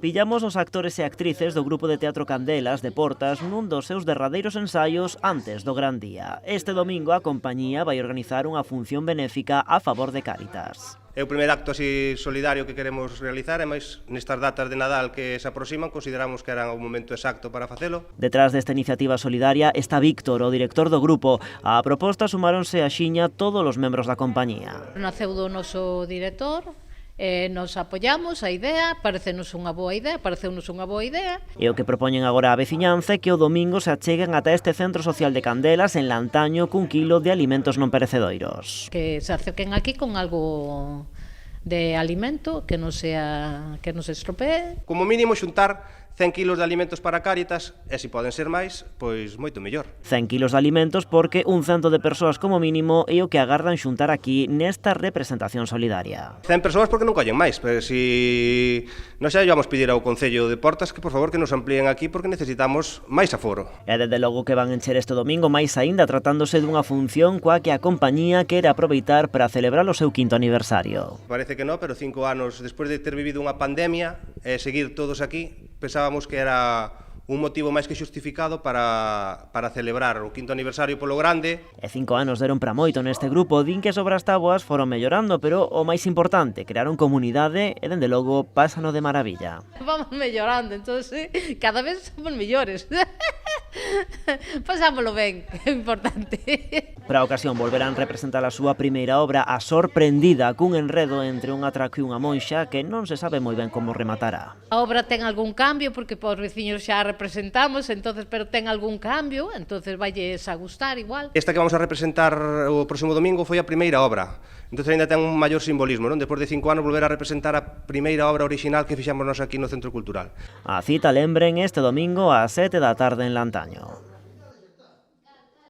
Pillamos os actores e actrices do grupo de teatro Candelas de Portas nun dos seus derradeiros ensaios antes do gran día. Este domingo a compañía vai organizar unha función benéfica a favor de Cáritas. É o primeiro acto así solidario que queremos realizar, e máis nestas datas de Nadal que se aproximan, consideramos que era o momento exacto para facelo. Detrás desta iniciativa solidaria está Víctor, o director do grupo. A proposta sumáronse a xiña todos os membros da compañía. Naceu do noso director, nos apoiamos a idea, pareceunos unha boa idea. E o que propoñen agora a veciñanza é que o domingo se acheguen ata este centro social de Candelas en Lantaño cun quilo de alimentos non perecedoiros. Que se acerquen aquí con algo de alimento que non se estropee. Como mínimo xuntar 100 kilos de alimentos para Cáritas, e se poden ser máis, pois moito mellor. 100 kilos de alimentos porque un cento de persoas como mínimo é o que agardan xuntar aquí nesta representación solidaria. 100 persoas porque non collen máis, pero se non xa vamos pedir ao Concello de Portas que por favor que nos amplíen aquí porque necesitamos máis aforo. E desde logo que van encher este domingo, máis aínda tratándose dunha función coa que a compañía quere aproveitar para celebrar o seu quinto aniversario. Parece que non, pero 5 anos despois de ter vivido unha pandemia e seguir todos aquí, pensábamos que era un motivo máis que xustificado para celebrar o quinto aniversario polo grande. E 5 anos deron para moito neste grupo, din que sobre as táboas foron mellorando, pero o máis importante, crearon comunidade e dende logo pásano de maravilla. Vamos mellorando, entonces cada vez somos mellores. Pasámoslo ben, é importante. Para a ocasión volverán representar a súa primeira obra, A Sorprendida, cun enredo entre un atraco e unha monxa que non se sabe moi ben como rematará. A obra ten algún cambio, porque por veciños xa representamos, entonces, pero ten algún cambio, entonces valles a gustar igual. Esta que vamos a representar o próximo domingo foi a primeira obra, entonces ainda ten un maior simbolismo, non? Despois de 5 anos volver a representar a primeira obra original que fixamos nós aquí no Centro Cultural. A cita, lembren, este domingo ás 7 da tarde en Lantaño.